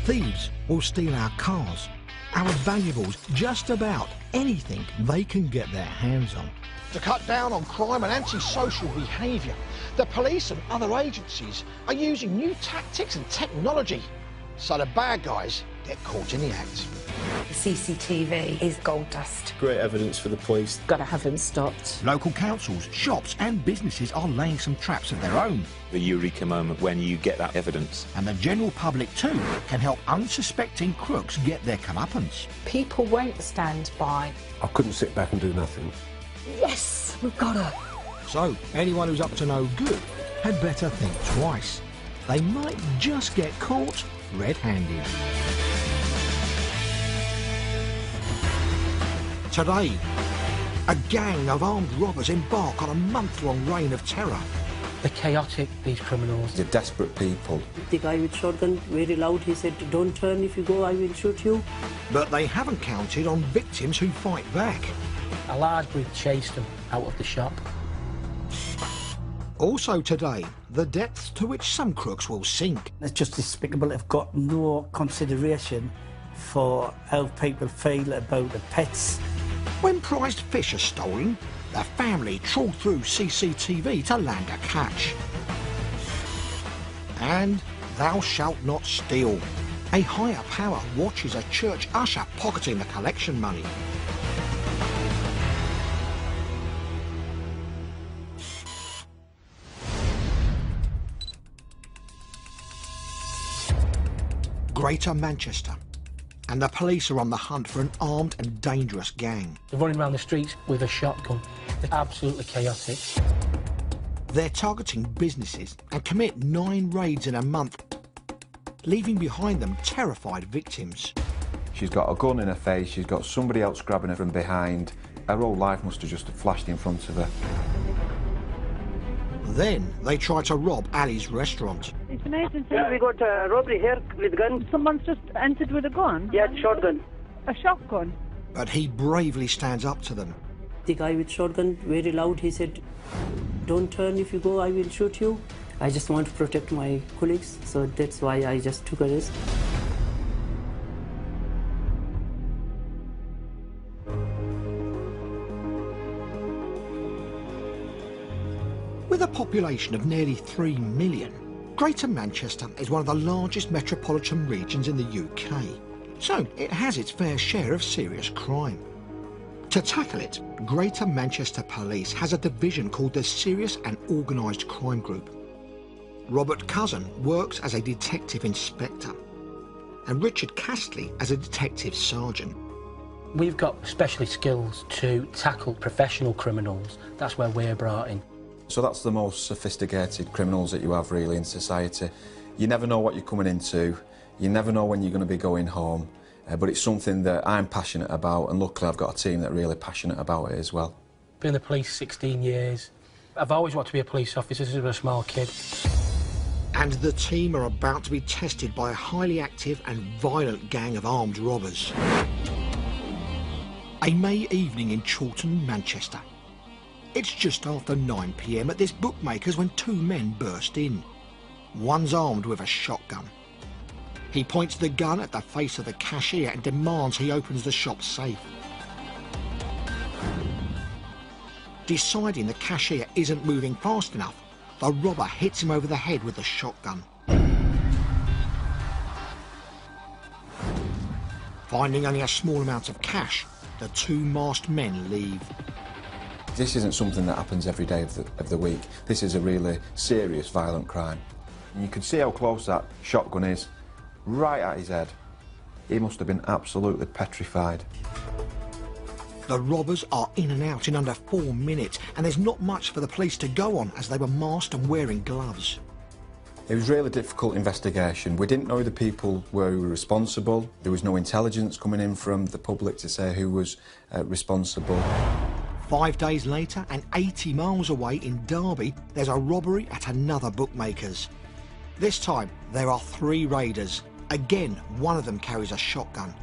Thieves will steal our cars, our valuables, just about anything they can get their hands on. To cut down on crime and antisocial behaviour, the police and other agencies are using new tactics and technology, so the bad guys get caught in the act. The CCTV is gold dust. Great evidence for the police. Got to have him stopped. Local councils, shops and businesses are laying some traps of their own. The eureka moment when you get that evidence. And the general public too can help unsuspecting crooks get their comeuppance. People won't stand by. I couldn't sit back and do nothing. Yes, we've got her. So, anyone who's up to no good had better think twice. They might just get caught red-handed. Today, a gang of armed robbers embark on a month-long reign of terror. They're chaotic, these criminals. They're desperate people. The guy with shotgun, very loud, he said, "Don't turn, if you go, I will shoot you." But they haven't counted on victims who fight back. A large group chased them out of the shop. Also today, the depths to which some crooks will sink. It's just despicable. They've got no consideration for how people feel about the pets. When prized fish are stolen, the family trawl through CCTV to land a catch. And thou shalt not steal. A higher power watches a church usher pocketing the collection money. Greater Manchester, and the police are on the hunt for an armed and dangerous gang. They're running around the streets with a shotgun. They're absolutely chaotic. They're targeting businesses and commit 9 raids in a month, leaving behind them terrified victims. She's got a gun in her face, she's got somebody else grabbing her from behind. Her whole life must have just flashed in front of her. Then they try to rob Ali's restaurant. It's an emergency. We got a robbery here with gun. Someone's just entered with a gun? Yeah, shotgun. A shotgun? But he bravely stands up to them. The guy with shotgun, very loud, he said, "Don't turn, if you go, I will shoot you." I just want to protect my colleagues, so that's why I just took a risk. With a population of nearly 3 million, Greater Manchester is one of the largest metropolitan regions in the UK, so it has its fair share of serious crime. To tackle it, Greater Manchester Police has a division called the Serious and Organised Crime Group. Robert Cousin works as a detective inspector, and Richard Castley as a detective sergeant. We've got specialist skills to tackle professional criminals. That's where we're brought in. So that's the most sophisticated criminals that you have really in society. You never know what you're coming into, you never know when you're going to be going home, but it's something that I'm passionate about, and luckily I've got a team that are really passionate about it as well. Been in the police 16 years. I've always wanted to be a police officer since I was a small kid. And the team are about to be tested by a highly active and violent gang of armed robbers. A May evening in Chawton, Manchester. It's just after 9 p.m. at this bookmaker's when 2 men burst in. One's armed with a shotgun. He points the gun at the face of the cashier and demands he opens the shop safe. Deciding the cashier isn't moving fast enough, the robber hits him over the head with the shotgun. Finding only a small amount of cash, the 2 masked men leave. This isn't something that happens every day of the week. This is a really serious violent crime. And you can see how close that shotgun is, right at his head. He must have been absolutely petrified. The robbers are in and out in under 4 minutes, and there's not much for the police to go on as they were masked and wearing gloves. It was a really difficult investigation. We didn't know the people were responsible. There was no intelligence coming in from the public to say who was responsible. 5 days later, and 80 miles away in Derby, there's a robbery at another bookmaker's. This time, there are 3 raiders. Again, one of them carries a shotgun.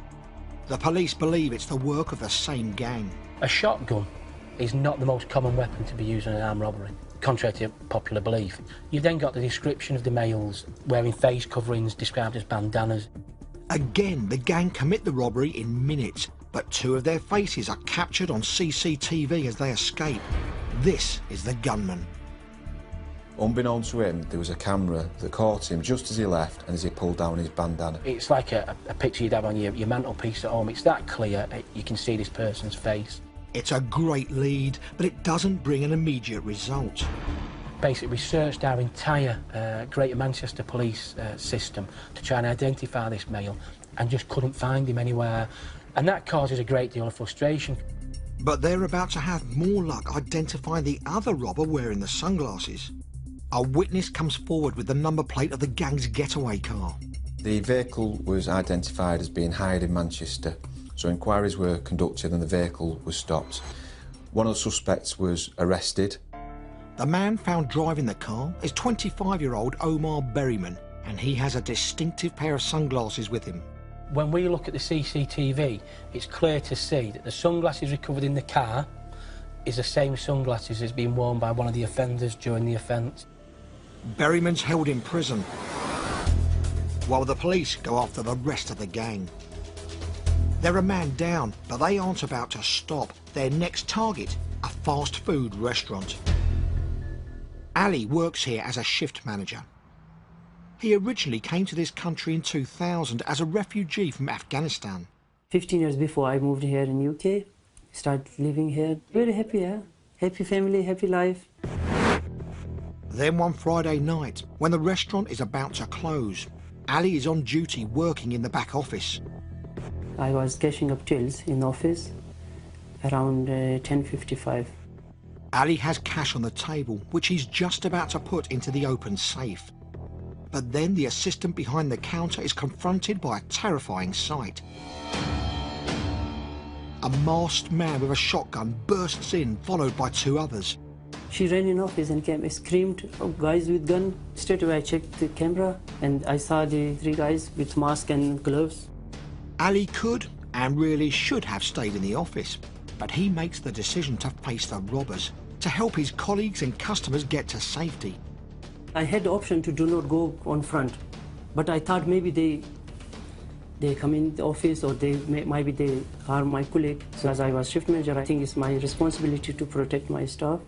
The police believe it's the work of the same gang. A shotgun is not the most common weapon to be used in an armed robbery, contrary to popular belief. You've then got the description of the males wearing face coverings described as bandanas. Again, the gang commit the robbery in minutes, but two of their faces are captured on CCTV as they escape. This is the gunman. Unbeknown to him, there was a camera that caught him just as he left and as he pulled down his bandana. It's like a picture you'd have on your mantelpiece at home. It's that clear, you can see this person's face. It's a great lead, but it doesn't bring an immediate result. Basically, we searched our entire Greater Manchester police system to try and identify this male and just couldn't find him anywhere. And that causes a great deal of frustration. But they're about to have more luck identifying the other robber wearing the sunglasses. A witness comes forward with the number plate of the gang's getaway car. The vehicle was identified as being hired in Manchester, so inquiries were conducted and the vehicle was stopped. One of the suspects was arrested. The man found driving the car is 25-year-old Omar Berryman, and he has a distinctive pair of sunglasses with him. When we look at the CCTV, it's clear to see that the sunglasses recovered in the car is the same sunglasses as being worn by one of the offenders during the offence. Berryman's held in prison, while the police go after the rest of the gang. They're a man down, but they aren't about to stop. Their next target, a fast food restaurant. Ali works here as a shift manager. He originally came to this country in 2000 as a refugee from Afghanistan. 15 years before I moved here in UK, started living here. Very happy, yeah? Happy family, happy life. Then one Friday night, when the restaurant is about to close, Ali is on duty working in the back office. I was cashing up tills in the office around 10:55. Ali has cash on the table, which he's just about to put into the open safe. But then the assistant behind the counter is confronted by a terrifying sight. A masked man with a shotgun bursts in, followed by two others. She ran in office and came, screamed, "Oh, guys with gun." Straight away I checked the camera and I saw the three guys with mask and gloves. Ali could and really should have stayed in the office, but he makes the decision to face the robbers, to help his colleagues and customers get to safety. I had the option to do not go on front, but I thought maybe they come in the office or maybe they harm my colleague. So as I was shift manager, I think it's my responsibility to protect my staff.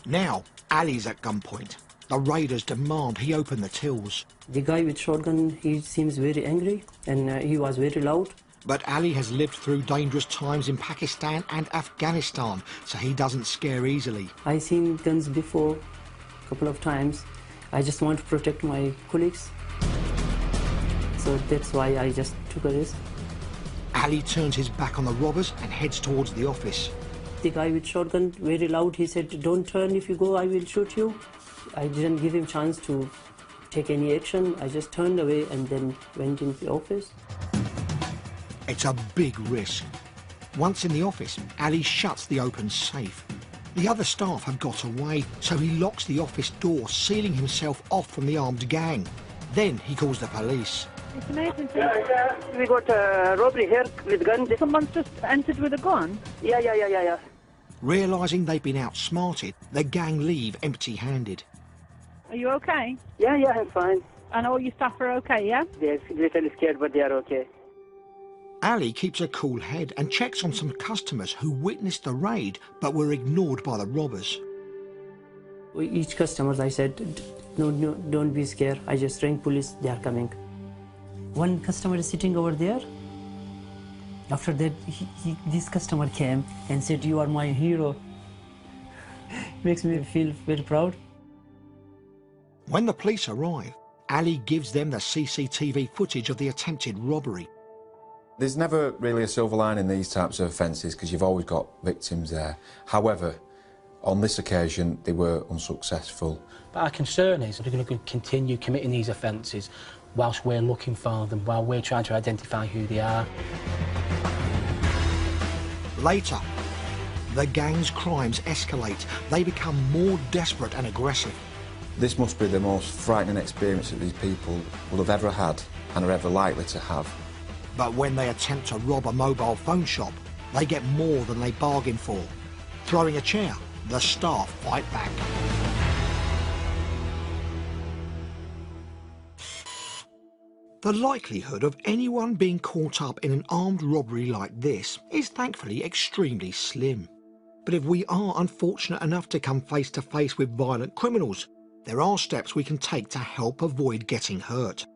Now, Ali's at gunpoint. The raiders demand he open the tills. The guy with shotgun, he seems very angry and he was very loud. But Ali has lived through dangerous times in Pakistan and Afghanistan, so he doesn't scare easily. I've seen guns before, a couple of times. I just want to protect my colleagues. So that's why I just took a risk. Ali turns his back on the robbers and heads towards the office. The guy with shotgun, very loud, he said, "Don't turn, if you go, I will shoot you." I didn't give him chance to take any action. I just turned away and then went into the office. It's a big risk. Once in the office, Ali shuts the open safe. The other staff have got away, so he locks the office door, sealing himself off from the armed gang. Then he calls the police. It's an emergency. We got a robbery here with guns. Someone's just entered with a gun? Yeah. Realising they've been outsmarted, the gang leave empty-handed. Are you okay? Yeah, I'm fine. And all your staff are okay, yeah? They're a little scared, but they are okay. Ali keeps a cool head and checks on some customers who witnessed the raid but were ignored by the robbers. Each customer, I said, no, don't be scared. I just rang police, they are coming. One customer is sitting over there. After that, this customer came and said, "You are my hero." Makes me feel very proud. When the police arrive, Ali gives them the CCTV footage of the attempted robbery. There's never really a silver line in these types of offences because you've always got victims there. However, on this occasion, they were unsuccessful. But our concern is they're going to continue committing these offences whilst we're looking for them, while we're trying to identify who they are. Later, the gang's crimes escalate. They become more desperate and aggressive. This must be the most frightening experience that these people will have ever had and are ever likely to have. But when they attempt to rob a mobile phone shop, they get more than they bargained for. Throwing a chair, the staff fight back. The likelihood of anyone being caught up in an armed robbery like this is thankfully extremely slim. But if we are unfortunate enough to come face to face with violent criminals, there are steps we can take to help avoid getting hurt.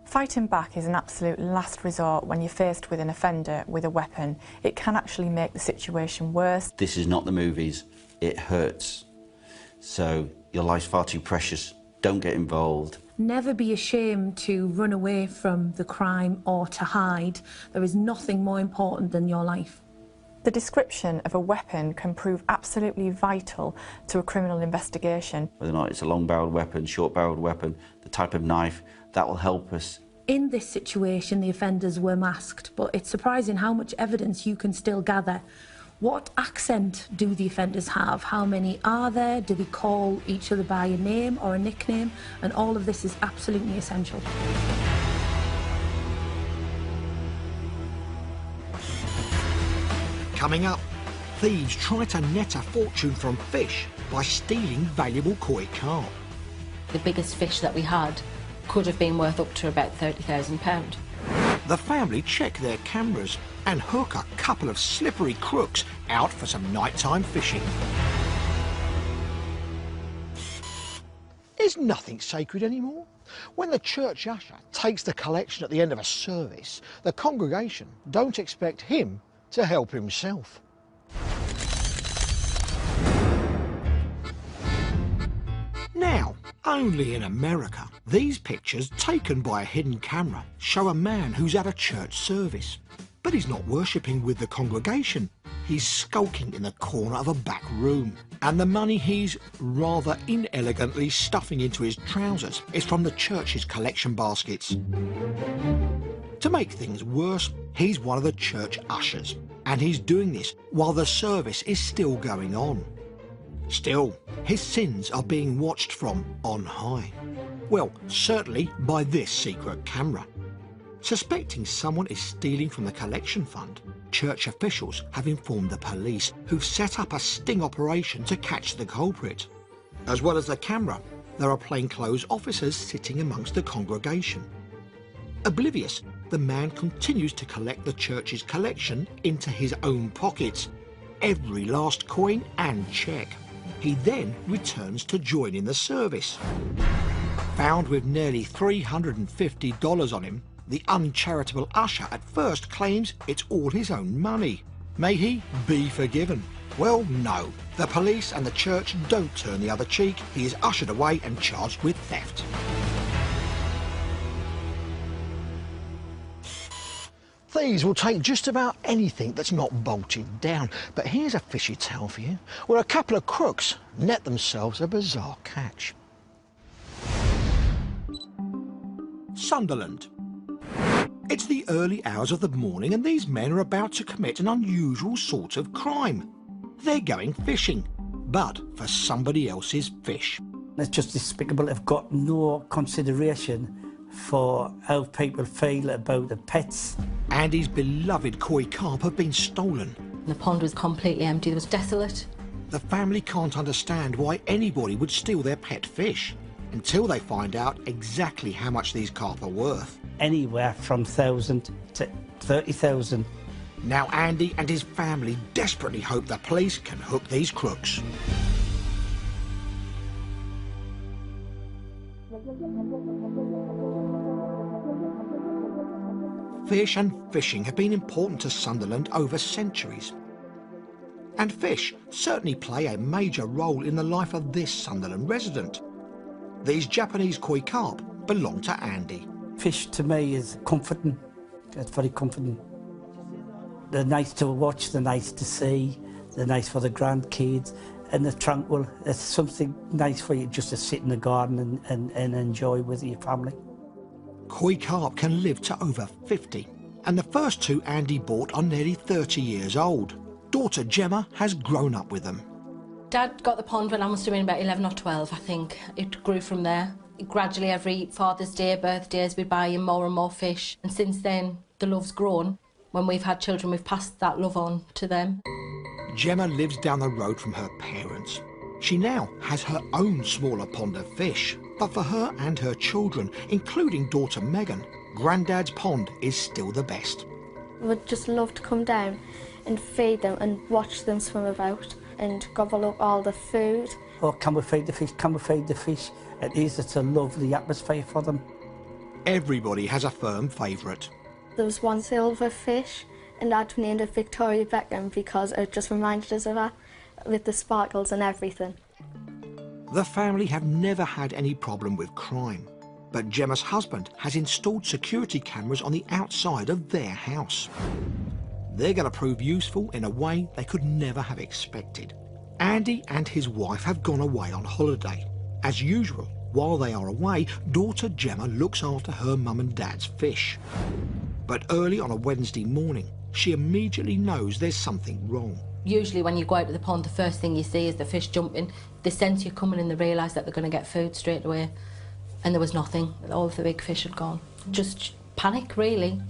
Fighting back is an absolute last resort when you're faced with an offender with a weapon. It can actually make the situation worse. This is not the movies. It hurts. So your life's far too precious. Don't get involved. Never be ashamed to run away from the crime or to hide. There is nothing more important than your life. The description of a weapon can prove absolutely vital to a criminal investigation. Whether or not it's a long-barreled weapon, short-barreled weapon, the type of knife, that will help us. In this situation, the offenders were masked, but it's surprising how much evidence you can still gather. What accent do the offenders have? How many are there? Do they call each other by a name or a nickname? And all of this is absolutely essential. Coming up, thieves try to net a fortune from fish by stealing valuable koi carp. The biggest fish that we had could have been worth up to about £30,000. The family check their cameras and hook a couple of slippery crooks out for some nighttime fishing. Is nothing sacred anymore? When the church usher takes the collection at the end of a service, the congregation don't expect him to help himself. Now, only in America, these pictures taken by a hidden camera show a man who's at a church service. But he's not worshipping with the congregation. He's skulking in the corner of a back room. And the money he's rather inelegantly stuffing into his trousers is from the church's collection baskets. To make things worse, he's one of the church ushers, and he's doing this while the service is still going on. Still, his sins are being watched from on high. Well, certainly by this secret camera. Suspecting someone is stealing from the collection fund, church officials have informed the police, who've set up a sting operation to catch the culprit. As well as the camera, there are plainclothes officers sitting amongst the congregation. Oblivious, the man continues to collect the church's collection into his own pockets, every last coin and check. He then returns to join in the service. Found with nearly $350 on him, the uncharitable usher at first claims it's all his own money. May he be forgiven? Well, no. The police and the church don't turn the other cheek. He is ushered away and charged with theft. Thieves will take just about anything that's not bolted down. But here's a fishy tale for you, where a couple of crooks net themselves a bizarre catch. Sunderland. It's the early hours of the morning and these men are about to commit an unusual sort of crime. They're going fishing, but for somebody else's fish. It's just despicable. They've got no consideration for how people feel about the pets. Andy's beloved koi carp have been stolen. The pond was completely empty, it was desolate. The family can't understand why anybody would steal their pet fish until they find out exactly how much these carp are worth. Anywhere from 1,000 to 30,000. Now Andy and his family desperately hope the police can hook these crooks. Fish and fishing have been important to Sunderland over centuries. And fish certainly play a major role in the life of this Sunderland resident. These Japanese koi carp belong to Andy. Fish to me is comforting. It's very comforting. They're nice to watch, they're nice to see, they're nice for the grandkids, and they're tranquil. It's something nice for you just to sit in the garden and enjoy with your family. Koi carp can live to over 50, and the first two Andy bought are nearly 30 years old. Daughter Gemma has grown up with them. Dad got the pond when I must have been about 11 or 12, I think. It grew from there. Gradually, every Father's Day, birthdays, we'd buy him more and more fish. And since then, the love's grown. When we've had children, we've passed that love on to them. Gemma lives down the road from her parents. She now has her own smaller pond of fish. But for her and her children, including daughter Megan, Grandad's pond is still the best. Would just love to come down and feed them and watch them swim about and gobble up all the food. Oh, can we feed the fish? Can we feed the fish? It's a lovely atmosphere for them. Everybody has a firm favourite. There was one silver fish and I'd named it Victoria Beckham because it just reminded us of her with the sparkles and everything. The family have never had any problem with crime, but Gemma's husband has installed security cameras on the outside of their house. They're going to prove useful in a way they could never have expected. Andy and his wife have gone away on holiday. As usual, while they are away, daughter Gemma looks after her mum and dad's fish. But early on a Wednesday morning, she immediately knows there's something wrong. Usually when you go out to the pond, the first thing you see is the fish jumping. They sense you coming and they realise that they're going to get food straight away. And there was nothing. All of the big fish had gone. Just panic, really.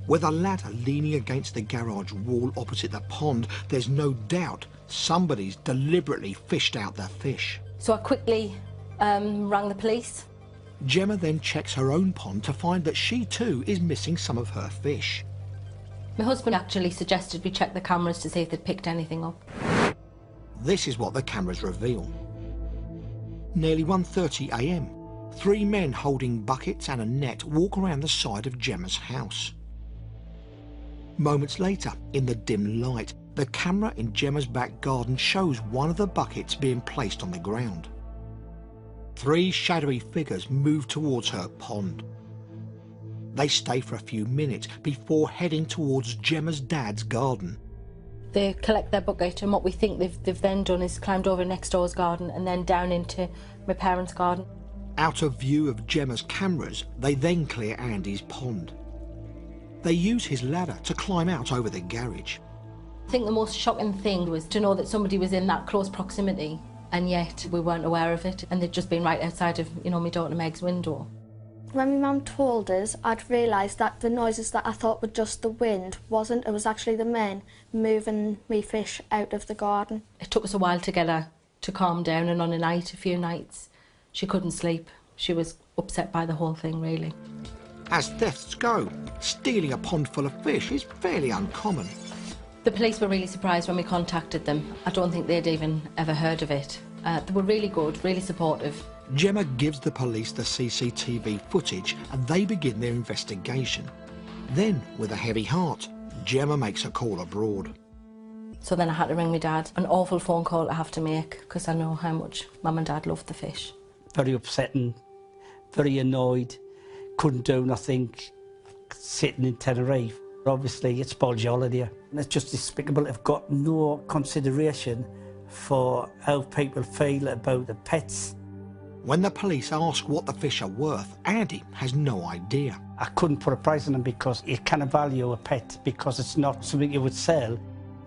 With a ladder leaning against the garage wall opposite the pond, there's no doubt somebody's deliberately fished out their fish. So I quickly rang the police. Gemma then checks her own pond to find that she too is missing some of her fish. My husband actually suggested we check the cameras to see if they'd picked anything up. This is what the cameras reveal. Nearly 1:30 a.m. 3 men holding buckets and a net walk around the side of Gemma's house. Moments later, in the dim light, the camera in Gemma's back garden shows one of the buckets being placed on the ground. 3 shadowy figures move towards her pond. They stay for a few minutes before heading towards Gemma's dad's garden. They collect their bucket, and what we think they've then done is climbed over next door's garden and then down into my parents' garden. Out of view of Gemma's cameras, they then clear Andy's pond. They use his ladder to climb out over the garage. I think the most shocking thing was to know that somebody was in that close proximity and yet we weren't aware of it, and they'd just been right outside of, you know, my daughter Meg's window. When my mum told us, I'd realised that the noises that I thought were just the wind wasn't. It was actually the men moving me fish out of the garden. It took us a while to get her to calm down, and on a few nights, she couldn't sleep. She was upset by the whole thing, really. As thefts go, stealing a pond full of fish is fairly uncommon. The police were really surprised when we contacted them. I don't think they'd even ever heard of it. They were really good, really supportive. Gemma gives the police the CCTV footage and they begin their investigation. Then, with a heavy heart, Gemma makes a call abroad. So then I had to ring my dad. An awful phone call to have to make because I know how much Mum and Dad loved the fish. Very upsetting, very annoyed, couldn't do nothing, sitting in Tenerife. Obviously, it spoils your holiday. And it's just despicable. They've got no consideration for how people feel about the pets. When the police ask what the fish are worth, Andy has no idea. I couldn't put a price on them because you can't value a pet because it's not something you would sell.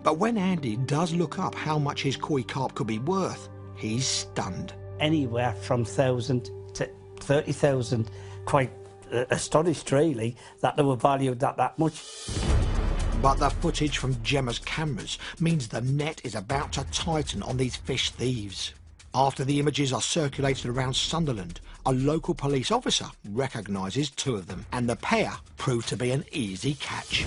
But when Andy does look up how much his koi carp could be worth, he's stunned. Anywhere from 1,000 to 30,000. Quite astonished, really, that they were valued that much. But the footage from Gemma's cameras means the net is about to tighten on these fish thieves. After the images are circulated around Sunderland, a local police officer recognises 2 of them, and the pair proved to be an easy catch.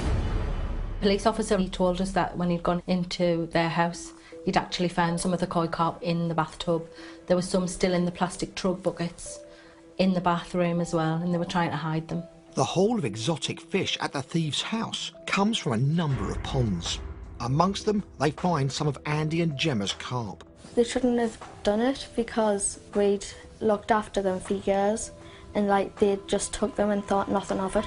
Police officer, he told us that when he'd gone into their house, he'd actually found some of the koi carp in the bathtub. There was some still in the plastic trug buckets in the bathroom as well, and they were trying to hide them. The haul of exotic fish at the thieves' house comes from a number of ponds. Amongst them, they find some of Andy and Gemma's carp. They shouldn't have done it because we'd looked after them for years and they just took them and thought nothing of it.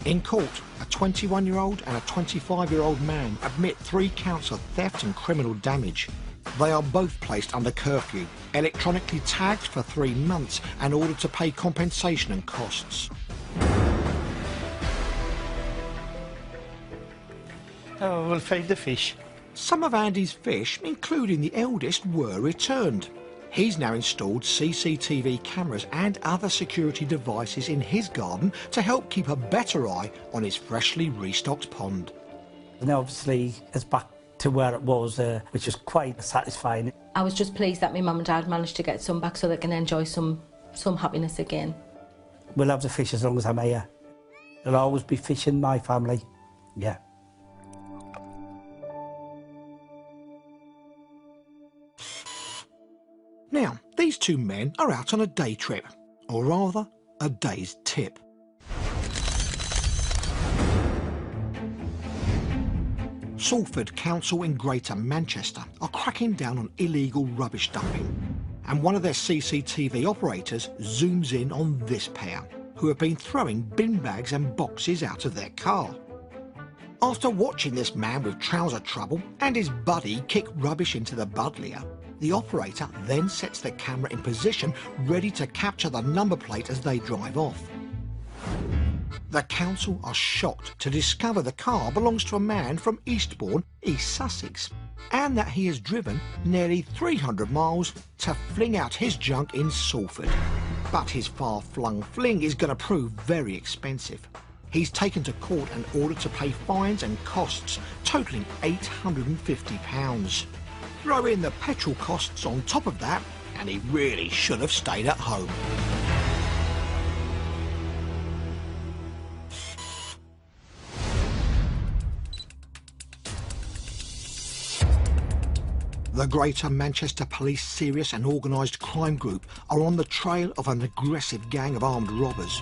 In court, a 21-year-old and a 25-year-old man admit 3 counts of theft and criminal damage. They are both placed under curfew, electronically tagged for 3 months and ordered to pay compensation and costs. Oh, we'll feed the fish. Some of Andy's fish, including the eldest, were returned. He's now installed CCTV cameras and other security devices in his garden to help keep a better eye on his freshly restocked pond. And obviously it's back to where it was, which is quite satisfying. I was just pleased that my mum and dad managed to get some back so they can enjoy some some happiness again. We'll have the fish as long as I'm here. There'll always be fish in my family. Yeah. Now, these two men are out on a day trip, or rather, a day's tip. Salford Council in Greater Manchester are cracking down on illegal rubbish dumping, and one of their CCTV operators zooms in on this pair, who have been throwing bin bags and boxes out of their car. After watching this man with trouser trouble and his buddy kick rubbish into the buddleia, the operator then sets the camera in position, ready to capture the number plate as they drive off. The council are shocked to discover the car belongs to a man from Eastbourne, East Sussex, and that he has driven nearly 300 miles to fling out his junk in Salford. But his far-flung fling is going to prove very expensive. He's taken to court and ordered to pay fines and costs totalling £850. Throw in the petrol costs on top of that, and he really should have stayed at home. The Greater Manchester Police Serious and Organised Crime Group are on the trail of an aggressive gang of armed robbers.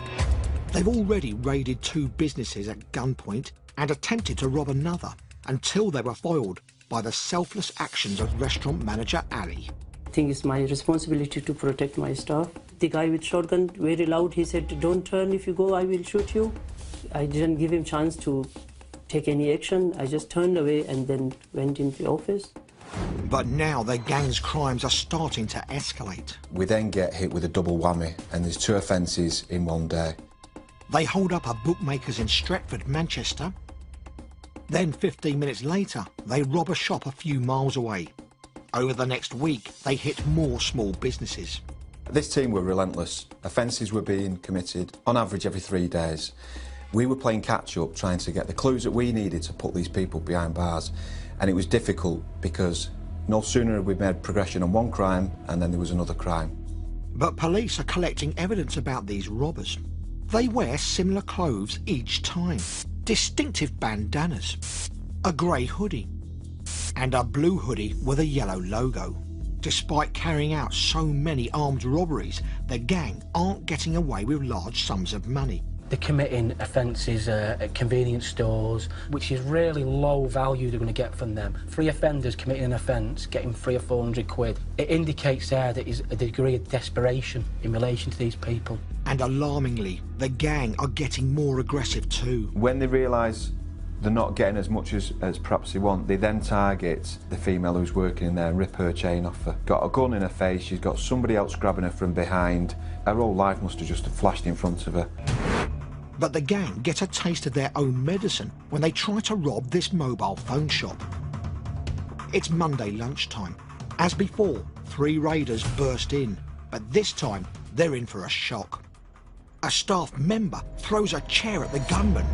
They've already raided 2 businesses at gunpoint and attempted to rob another, until they were foiled by the selfless actions of restaurant manager Ali. I think it's my responsibility to protect my staff. The guy with shotgun, very loud, he said, "Don't turn, if you go, I will shoot you." I didn't give him chance to take any action. I just turned away and then went into the office. But now the gang's crimes are starting to escalate. We then get hit with a double whammy, and there's 2 offences in one day. They hold up a bookmaker's in Stretford, Manchester. Then 15 minutes later, they rob a shop a few miles away. Over the next week, they hit more small businesses. This team were relentless. Offences were being committed on average every 3 days. We were playing catch-up, trying to get the clues that we needed to put these people behind bars. And it was difficult because no sooner had we made progression on one crime and then there was another crime. But police are collecting evidence about these robbers. They wear similar clothes each time. Distinctive bandanas, a grey hoodie, and a blue hoodie with a yellow logo. Despite carrying out so many armed robberies, the gang aren't getting away with large sums of money. They're committing offences at convenience stores, which is really low value they're going to get from them. 3 offenders committing an offence, getting 300 or 400 quid. It indicates there that is a degree of desperation in relation to these people. And alarmingly, the gang are getting more aggressive too. When they realise they're not getting as much as perhaps they want, they then target the female who's working in there and rip her chain off her. Got a gun in her face, she's got somebody else grabbing her from behind. Her whole life must have just flashed in front of her. But the gang get a taste of their own medicine when they try to rob this mobile phone shop. It's Monday lunchtime. As before, 3 raiders burst in, but this time they're in for a shock. A staff member throws a chair at the gunman.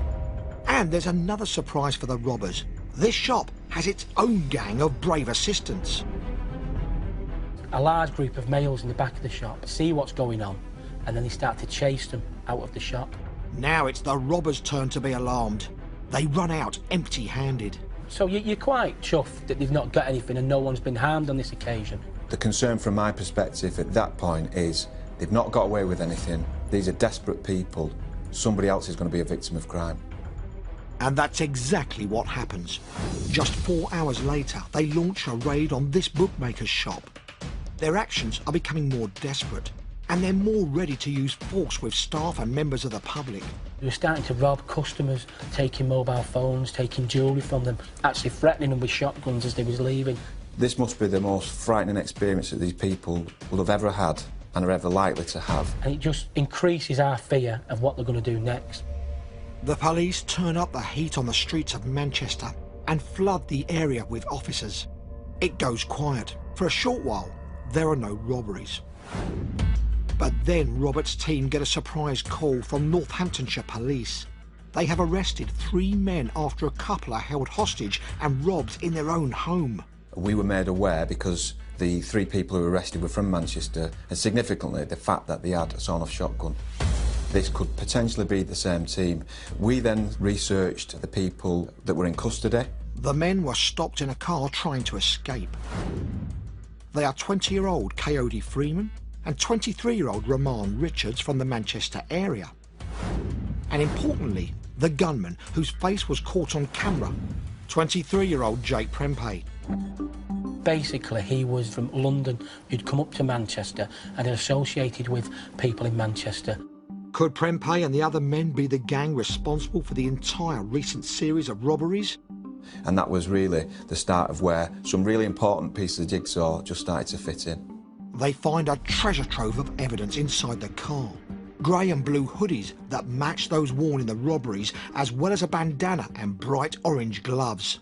And there's another surprise for the robbers. This shop has its own gang of brave assistants. A large group of males in the back of the shop see what's going on, and then they start to chase them out of the shop. Now it's the robbers' turn to be alarmed. They run out empty-handed. So you're quite chuffed that they've not got anything and no one's been harmed on this occasion? The concern from my perspective at that point is they've not got away with anything. These are desperate people. Somebody else is going to be a victim of crime. And that's exactly what happens. Just 4 hours later, they launch a raid on this bookmaker's shop. Their actions are becoming more desperate, and they're more ready to use force with staff and members of the public. They were starting to rob customers, taking mobile phones, taking jewellery from them, actually threatening them with shotguns as they was leaving. This must be the most frightening experience that these people will have ever had and are ever likely to have. And it just increases our fear of what they're going to do next. The police turn up the heat on the streets of Manchester and flood the area with officers. It goes quiet. For a short while, there are no robberies. But then Robert's team get a surprise call from Northamptonshire Police. They have arrested 3 men after a couple are held hostage and robbed in their own home. We were made aware because the 3 people who were arrested were from Manchester, and significantly the fact that they had a sawn-off shotgun. This could potentially be the same team. We then researched the people that were in custody. The men were stopped in a car trying to escape. They are 20-year-old Coyote Freeman and 23-year-old Roman Richards from the Manchester area. And importantly, the gunman whose face was caught on camera, 23-year-old Jake Prempeh. Basically, he was from London, who'd come up to Manchester and had associated with people in Manchester. Could Prempeh and the other men be the gang responsible for the entire recent series of robberies? And that was really the start of where some really important pieces of jigsaw just started to fit in. They find a treasure trove of evidence inside the car. Grey and blue hoodies that match those worn in the robberies, as well as a bandana and bright orange gloves.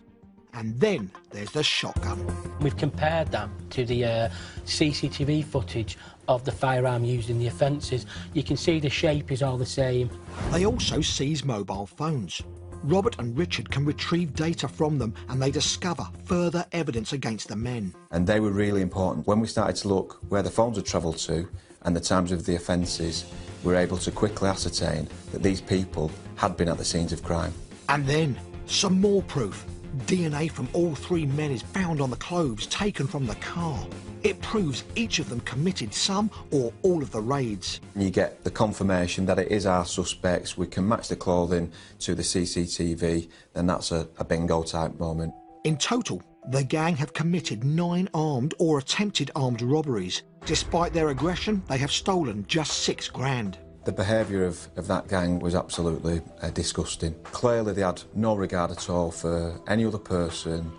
And then there's the shotgun. We've compared that to the CCTV footage of the firearm used in the offences. You can see the shape is all the same. They also seize mobile phones. Robert and Richard can retrieve data from them, and they discover further evidence against the men. And they were really important. When we started to look where the phones had travelled to and the times of the offences, we were able to quickly ascertain that these people had been at the scenes of crime. And then, some more proof. DNA from all 3 men is found on the clothes taken from the car. It proves each of them committed some or all of the raids. You get the confirmation that it is our suspects, we can match the clothing to the CCTV, then that's a bingo type moment. In total, the gang have committed 9 armed or attempted armed robberies. Despite their aggression, they have stolen just 6 grand. The behaviour of that gang was absolutely disgusting. Clearly they had no regard at all for any other person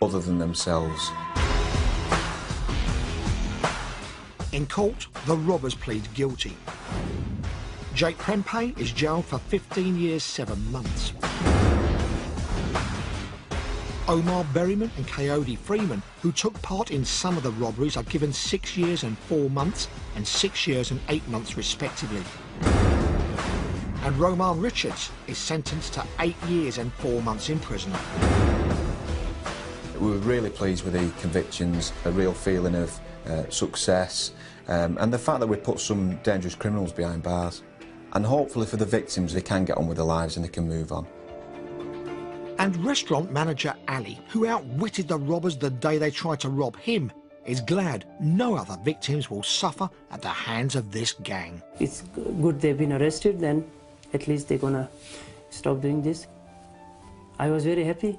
other than themselves. In court, the robbers plead guilty. Jake Prempeh is jailed for 15 years, 7 months. Omar Berryman and Coyote Freeman, who took part in some of the robberies, are given 6 years and 4 months and 6 years and 8 months respectively. And Roman Richards is sentenced to 8 years and 4 months in prison. We were really pleased with the convictions, a real feeling of success, and the fact that we put some dangerous criminals behind bars. And hopefully for the victims, they can get on with their lives and they can move on. And restaurant manager Ali, who outwitted the robbers the day they tried to rob him, is glad no other victims will suffer at the hands of this gang. It's good they've been arrested, then at least they're gonna stop doing this. I was very happy.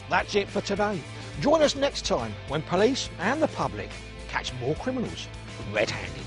That's it for today. Join us next time when police and the public catch more criminals red-handed.